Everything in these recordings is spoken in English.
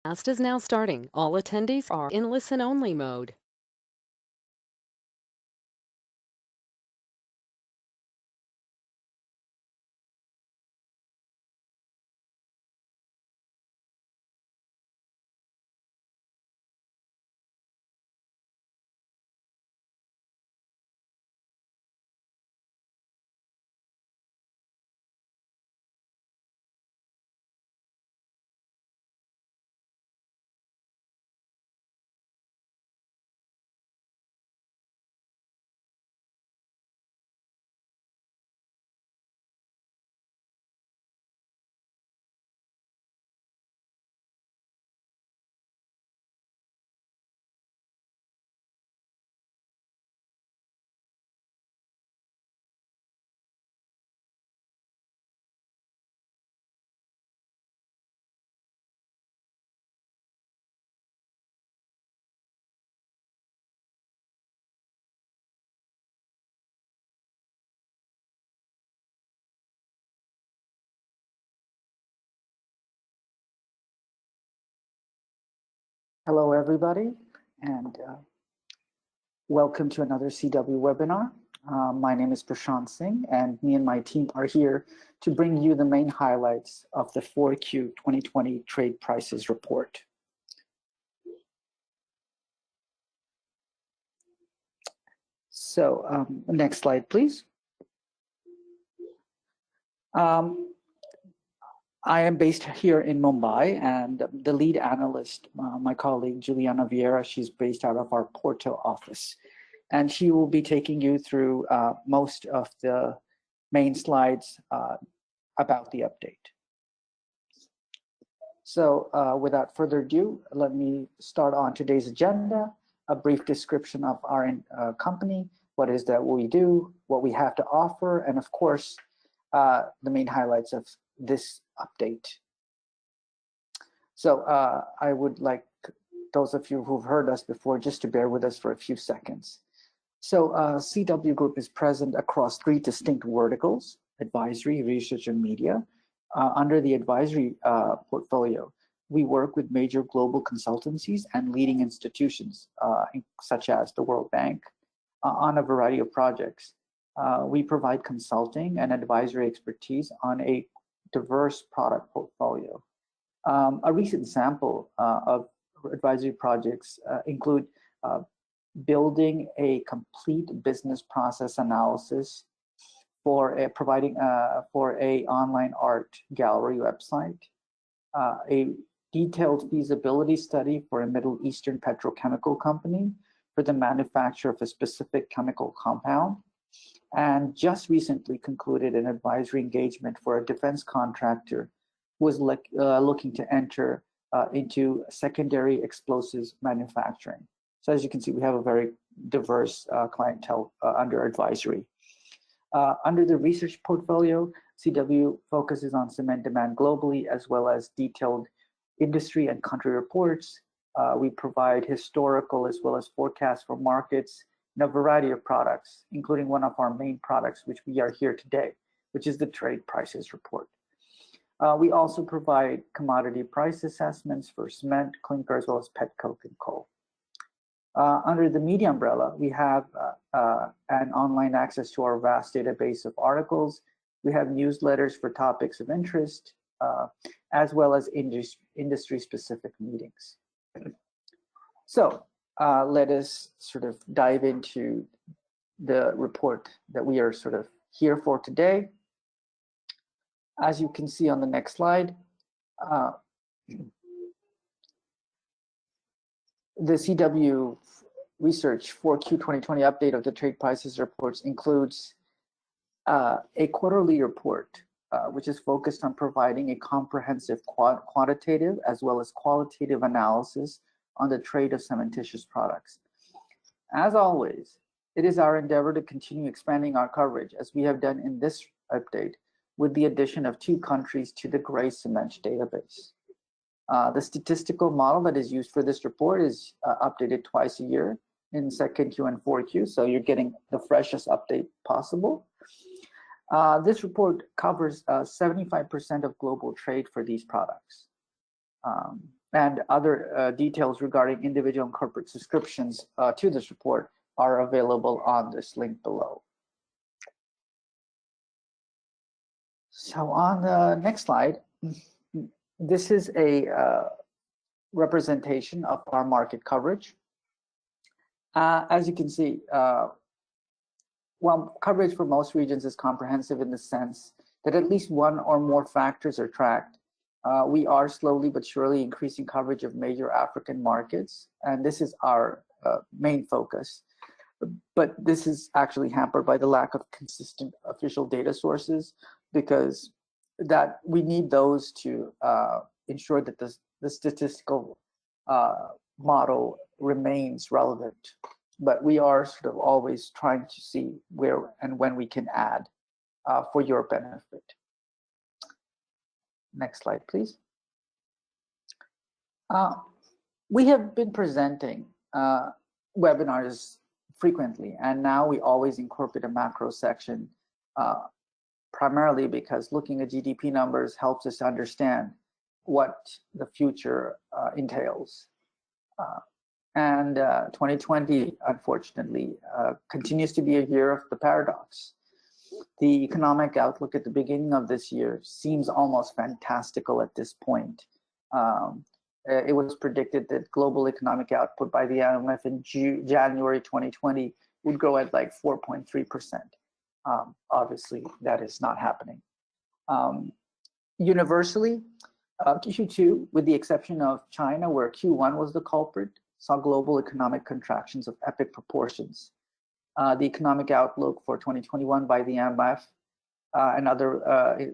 Cast is now starting. All attendees are in listen-only mode. Hello, everybody, and welcome to another CW webinar. My name is Prashant Singh, and me and my team are here to bring you the main highlights of the 4Q 2020 Trade Prices Report. So, next slide, please. I am based here in Mumbai, and the lead analyst, my colleague Juliana Vieira, she's based out of our Porto office. And she will be taking you through most of the main slides about the update. So without further ado, let me start on today's agenda, a brief description of our company, what is that we do, what we have to offer, and of course, the main highlights of this update. So I would like those of you who've heard us before just to bear with us for a few seconds. So CW Group is present across 3 distinct verticals: advisory, research, and media. Under the advisory portfolio, we work with major global consultancies and leading institutions, such as the World Bank, on a variety of projects. We provide consulting and advisory expertise on a diverse product portfolio. A recent example of advisory projects include building a complete business process analysis for providing for a online art gallery website, a detailed feasibility study for a Middle Eastern petrochemical company for the manufacture of a specific chemical compound, and just recently concluded an advisory engagement for a defense contractor who was looking to enter into secondary explosives manufacturing. So as you can see, we have a very diverse clientele under advisory. Under the research portfolio, CW focuses on cement demand globally, as well as detailed industry and country reports. We provide historical as well as forecasts for markets in a variety of products, including one of our main products, which we are here today, which is the Trade Prices Report. We also provide commodity price assessments for cement, clinker, as well as petcoke and coal. Under the media umbrella, we have an online access to our vast database of articles. We have newsletters for topics of interest, as well as industry-specific meetings. So let us sort of dive into the report that we are sort of here for today. As you can see on the next slide, the CW Research 4Q 2020 update of the trade prices reports includes a quarterly report, which is focused on providing a comprehensive quantitative as well as qualitative analysis on the trade of cementitious products. As always, it is our endeavor to continue expanding our coverage, as we have done in this update, with the addition of 2 countries to the Gray Cement database. The statistical model that is used for this report is updated twice a year in 2Q and 4Q, so you're getting the freshest update possible. This report covers 75% of global trade for these products. and other details regarding individual and corporate subscriptions to this report are available on this link below. So on the next slide, this is a representation of our market coverage. As you can see, well, coverage for most regions is comprehensive in the sense that at least one or more factors are tracked. We are slowly but surely increasing coverage of major African markets, and this is our main focus. But this is actually hampered by the lack of consistent official data sources, because that we need those to ensure that the statistical model remains relevant. But we are sort of always trying to see where and when we can add for your benefit. Next slide, please. We have been presenting webinars frequently, and now we always incorporate a macro section, primarily because looking at GDP numbers helps us understand what the future entails. And 2020, unfortunately, continues to be a year of the paradox. The economic outlook at the beginning of this year seems almost fantastical at this point. It was predicted that global economic output by the IMF in January 2020 would grow at like 4.3%. Obviously, that is not happening. Universally, Q2, with the exception of China, where Q1 was the culprit, saw global economic contractions of epic proportions. The economic outlook for 2021 by the IMF and other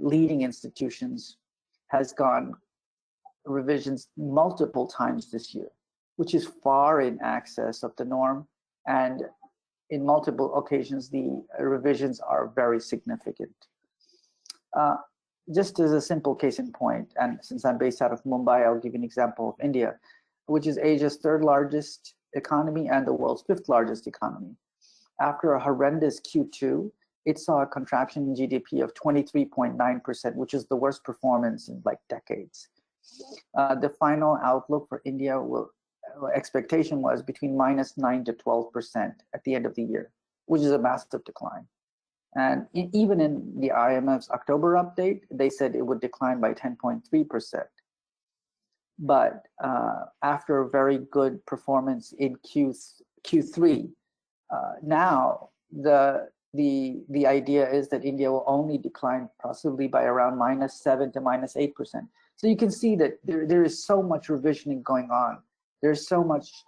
leading institutions has gone revisions multiple times this year, which is far in excess of the norm, and in multiple occasions the revisions are very significant. Just as a simple case in point, and since I'm based out of Mumbai, I'll give you an example of India, which is Asia's third largest economy and the world's fifth largest economy. After a horrendous Q2, it saw a contraction in GDP of 23.9%, which is the worst performance in like decades. The final outlook for India expectation was between -9 to 12% at the end of the year, which is a massive decline. And even in the IMF's October update, they said it would decline by 10.3%. But after a very good performance in Q3, now the idea is that India will only decline possibly by around -7 to -8%. So you can see that there is so much revisioning going on. There's so much,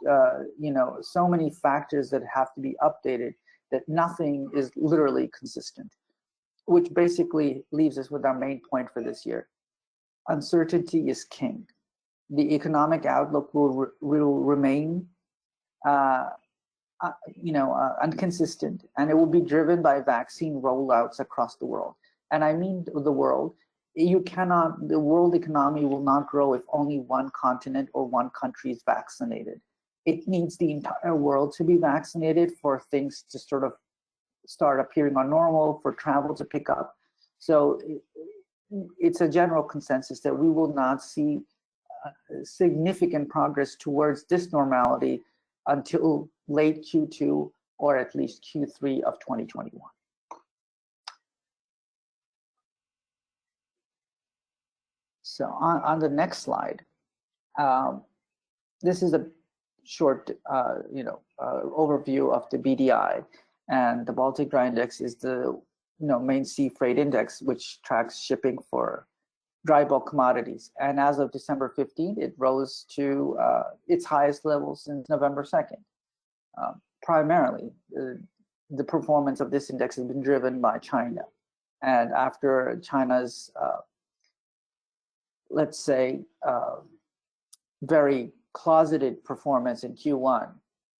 so many factors that have to be updated that nothing is literally consistent, which basically leaves us with our main point for this year. Uncertainty is king. The economic outlook will remain inconsistent, and it will be driven by vaccine rollouts across the world. And I mean the world. The world economy will not grow if only one continent or one country is vaccinated. It needs the entire world to be vaccinated for things to sort of start appearing on normal, for travel to pick up. So it's a general consensus that we will not see significant progress towards this normality until late Q2 or at least Q3 of 2021. So on the next slide, this is a short overview of the BDI, and the Baltic Dry Index is the main sea freight index, which tracks shipping for dry bulk commodities. And as of December 15th, it rose to its highest level since November 2nd. Primarily, the performance of this index has been driven by China. And after China's, let's say, very closeted performance in Q1,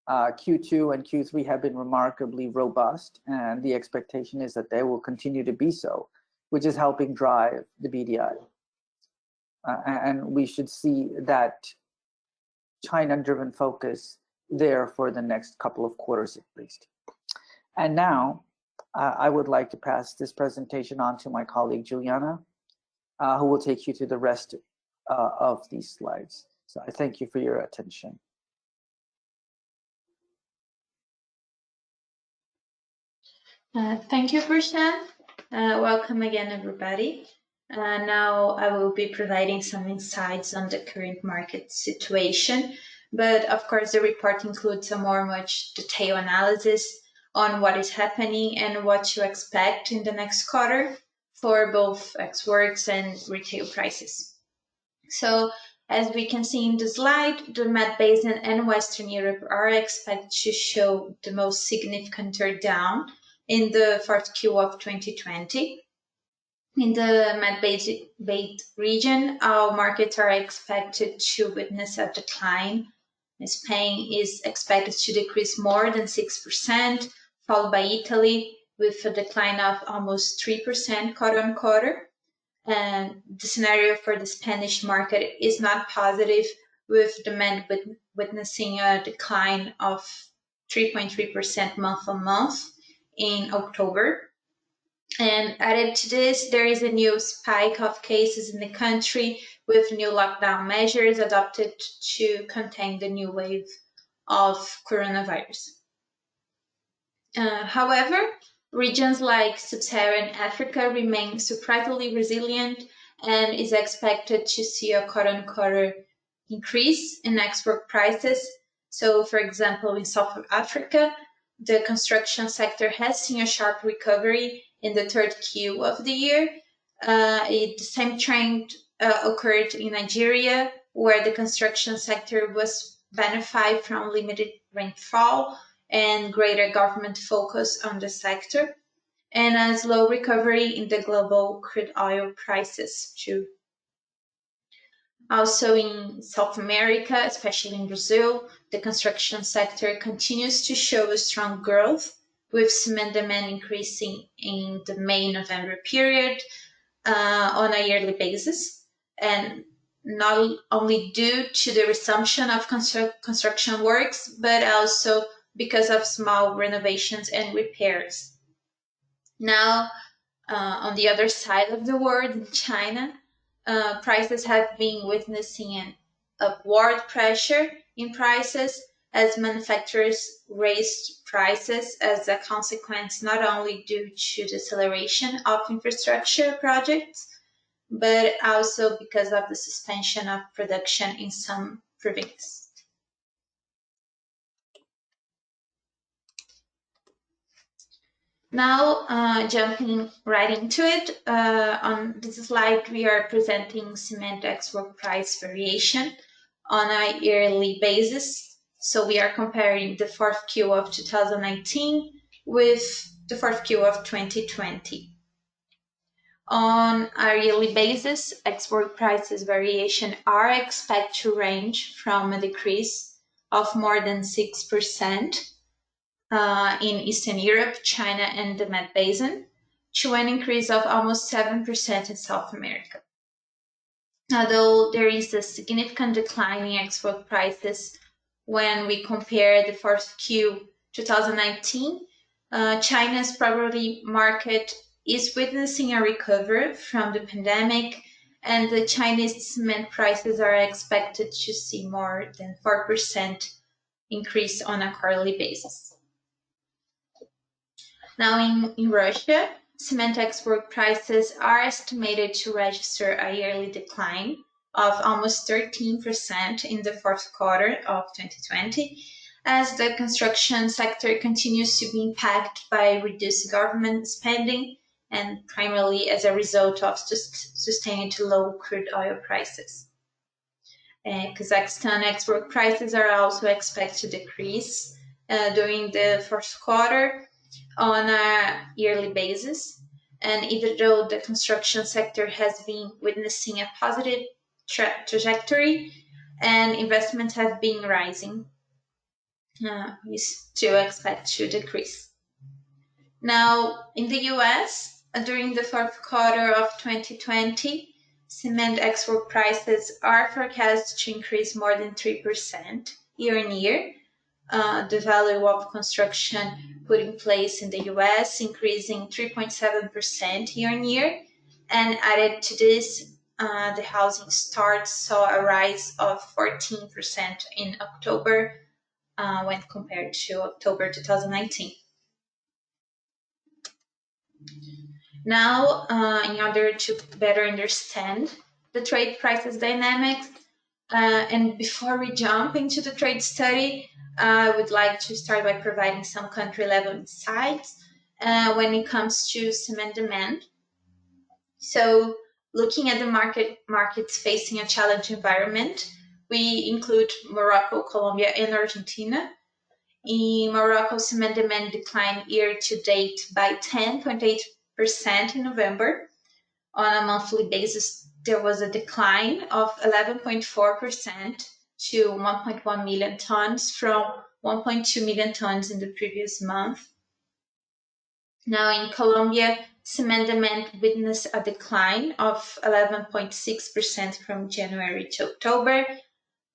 Q2 and Q3 have been remarkably robust, and the expectation is that they will continue to be so, which is helping drive the BDI. And we should see that China-driven focus there for the next couple of quarters at least. And now I would like to pass this presentation on to my colleague Juliana, who will take you through the rest of these slides. So I thank you for your attention. Thank you, Prashant. Welcome again, everybody. Now I will be providing some insights on the current market situation, but of course the report includes a much detailed analysis on what is happening and what to expect in the next quarter for both ex-works and retail prices. So as we can see in the slide, the Med Basin and Western Europe are expected to show the most significant down in the fourth Q of 2020. In the Med Basin region, our markets are expected to witness a decline. Spain is expected to decrease more than 6%, followed by Italy with a decline of almost 3% quarter on quarter. And the scenario for the Spanish market is not positive, with demand witnessing a decline of 3.3% month on month in October. And added to this, there is a new spike of cases in the country with new lockdown measures adopted to contain the new wave of coronavirus. However, regions like Sub-Saharan Africa remain surprisingly resilient and is expected to see a quarter-on-quarter increase in export prices. So, for example, in South Africa, the construction sector has seen a sharp recovery in the third Q of the year. The same trend occurred in Nigeria, where the construction sector was benefited from limited rainfall and greater government focus on the sector, and a slow recovery in the global crude oil prices too. Also in South America, especially in Brazil, the construction sector continues to show a strong growth, with cement demand increasing in the May-November period on a yearly basis, and not only due to the resumption of construction works, but also because of small renovations and repairs. Now, on the other side of the world, in China, prices have been witnessing an upward pressure in prices as manufacturers raised prices as a consequence not only due to the acceleration of infrastructure projects, but also because of the suspension of production in some provinces. Now, jumping right into it, on this slide we are presenting cement export price variation on a yearly basis. So we are comparing the fourth Q of 2019 with the fourth Q of 2020. On a yearly basis, export prices variation are expected to range from a decrease of more than 6% in Eastern Europe, China, and the Med Basin, to an increase of almost 7% in South America. Although there is a significant decline in export prices when we compare the fourth Q 2019, China's property market is witnessing a recovery from the pandemic, and the Chinese cement prices are expected to see more than 4% increase on a quarterly basis. Now in Russia, cement export prices are estimated to register a yearly decline of almost 13% in the fourth quarter of 2020, as the construction sector continues to be impacted by reduced government spending and primarily as a result of sustained low crude oil prices. Kazakhstan export prices are also expected to decrease during the first quarter on a yearly basis. And even though the construction sector has been witnessing a positive trajectory and investments have been rising, we still expect to decrease. Now, in the US, during the fourth quarter of 2020, cement export prices are forecast to increase more than 3% year on year. The value of construction put in place in the US increasing 3.7% year on year, and added to this, the housing starts saw a rise of 14% in October when compared to October 2019. Now, in order to better understand the trade prices dynamics, and before we jump into the trade study, I would like to start by providing some country level insights when it comes to cement demand. So, looking at the markets facing a challenging environment, we include Morocco, Colombia, and Argentina. In Morocco, cement demand declined year to date by 10.8% in November. On a monthly basis, there was a decline of 11.4% to 1.1 million tons from 1.2 million tons in the previous month. Now in Colombia, cement demand witnessed a decline of 11.6% from January to October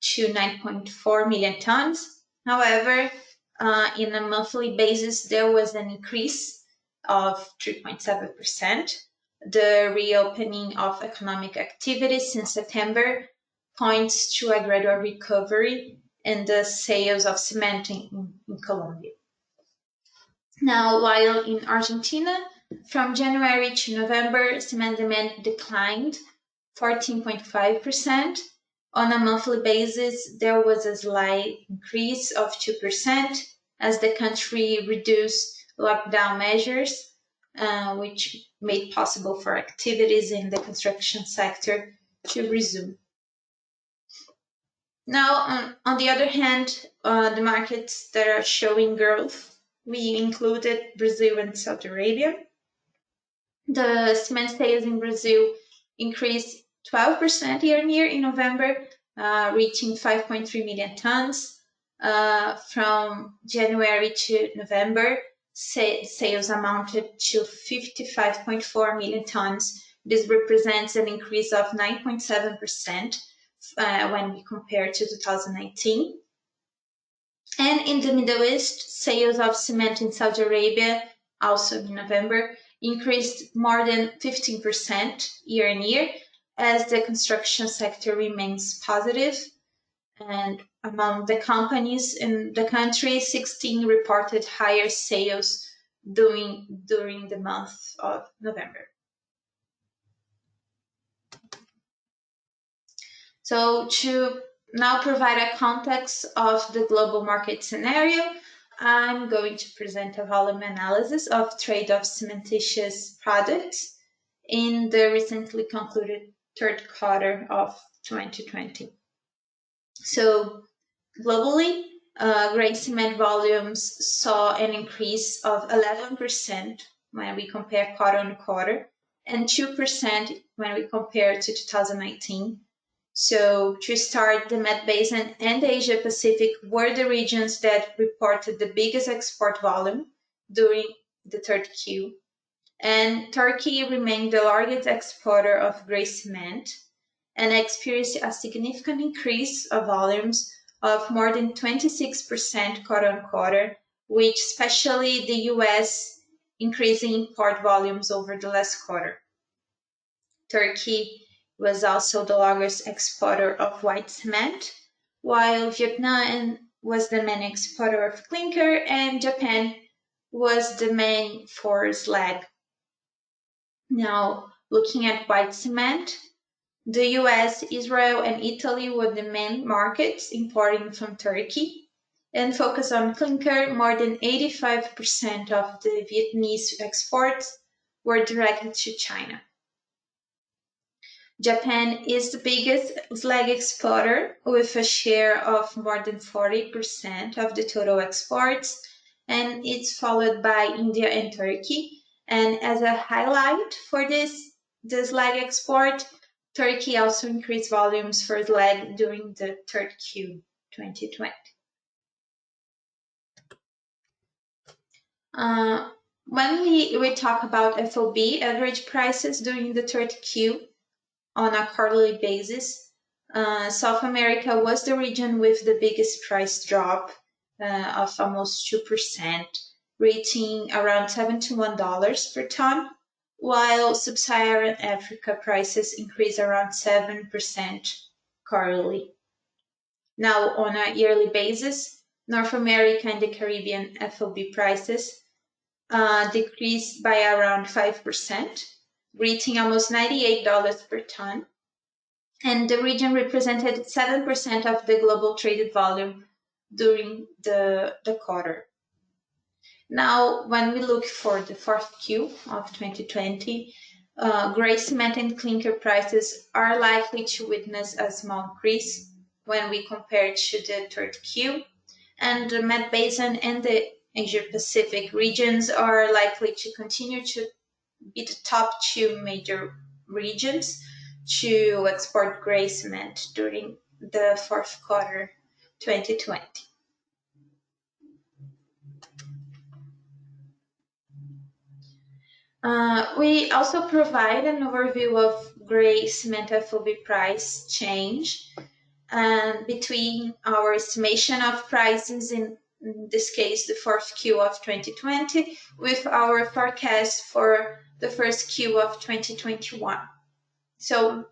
to 9.4 million tons. However, in a monthly basis, there was an increase of 3.7%. The reopening of economic activity since September points to a gradual recovery in the sales of cement in Colombia. Now, while in Argentina, from January to November, cement demand declined 14.5%. On a monthly basis, there was a slight increase of 2% as the country reduced lockdown measures, which made possible for activities in the construction sector to resume. Now, on the other hand, the markets that are showing growth, we included Brazil and Saudi Arabia. The cement sales in Brazil increased 12% year-on-year in November, reaching 5.3 million tons. From January to November, sales amounted to 55.4 million tons. This represents an increase of 9.7% when we compare to 2019. And in the Middle East, sales of cement in Saudi Arabia, also in November, increased more than 15% year-on-year as the construction sector remains positive. And among the companies in the country, 16 reported higher sales during the month of November. So to now provide a context of the global market scenario, I'm going to present a volume analysis of trade of cementitious products in the recently concluded third quarter of 2020. So globally, gray cement volumes saw an increase of 11% when we compare quarter on quarter and 2% when we compare to 2019. So to start, the Med Basin and Asia Pacific were the regions that reported the biggest export volume during the third Q. And Turkey remained the largest exporter of gray cement and experienced a significant increase of volumes of more than 26% quarter on quarter, with especially the US increasing import volumes over the last quarter. Turkey was also the largest exporter of white cement, while Vietnam was the main exporter of clinker and Japan was the main for slag. Now, looking at white cement, the US, Israel, and Italy were the main markets importing from Turkey, and focus on clinker, more than 85% of the Vietnamese exports were directed to China. Japan is the biggest slag exporter with a share of more than 40% of the total exports, and it's followed by India and Turkey. And as a highlight for the slag export, Turkey also increased volumes for slag during the third Q 2020. When we talk about FOB average prices during the third Q, on a quarterly basis, South America was the region with the biggest price drop of almost 2%, reaching around $71 per ton, while sub-Saharan Africa prices increase around 7% quarterly. Now, on a yearly basis, North America and the Caribbean FOB prices decreased by around 5%, reaching almost $98 per ton, and the region represented 7% of the global traded volume during the quarter. Now, when we look for the fourth Q of 2020, gray cement and clinker prices are likely to witness a small increase when we compare to the third Q, and the Med Basin and the Asia Pacific regions are likely to continue to be the top two major regions to export gray cement during the fourth quarter 2020. We also provide an overview of gray cement FOB price change between our estimation of prices, in this case the fourth Q of 2020, with our forecast for the first Q of 2021. So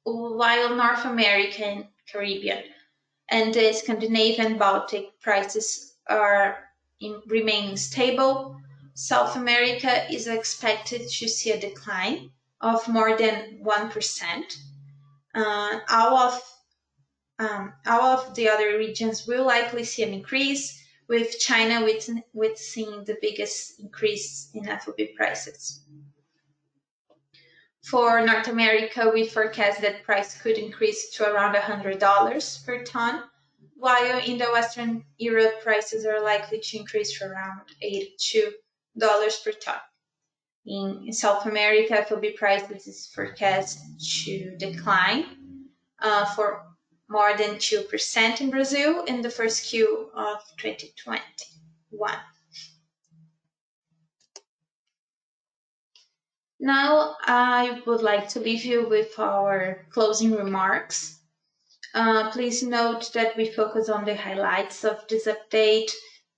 while North America and Caribbean and the Scandinavian Baltic prices are remaining stable, South America is expected to see a decline of more than 1%. All of the other regions will likely see an increase, with China seeing the biggest increase in FOB prices. For North America, we forecast that price could increase to around $100 per ton, while in the Western Europe, prices are likely to increase to around $82 per ton. In South America, FOB prices is forecast to decline for more than 2% in Brazil in the first Q of 2021. Now, I would like to leave you with our closing remarks. Please note that we focus on the highlights of this update,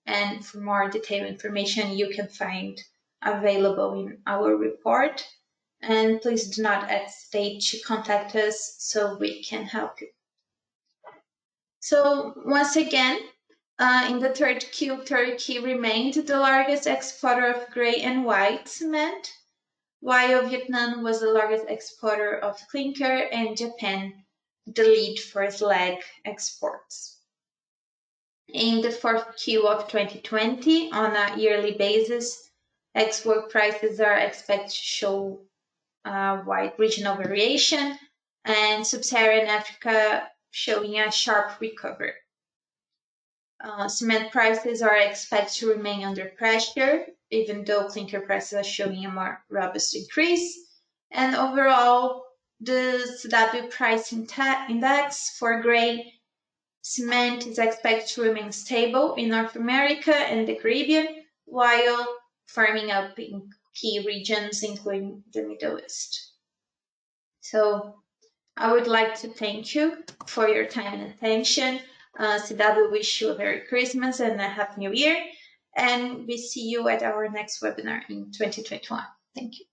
and for more detailed information you can find available in our report. And please do not hesitate to contact us so we can help you. So once again, in the third Q, Turkey remained the largest exporter of gray and white cement, while Vietnam was the largest exporter of clinker and Japan the lead for slag exports. In the fourth Q of 2020, on a yearly basis, export prices are expected to show a wide regional variation, and sub-Saharan Africa showing a sharp recovery. Cement prices are expected to remain under pressure, even though clinker prices are showing a more robust increase. And overall, the CW price index for gray cement is expected to remain stable in North America and the Caribbean, while firming up in key regions, including the Middle East. So I would like to thank you for your time and attention. CW wish you a Merry Christmas and a Happy New Year, and we see you at our next webinar in 2021. Thank you.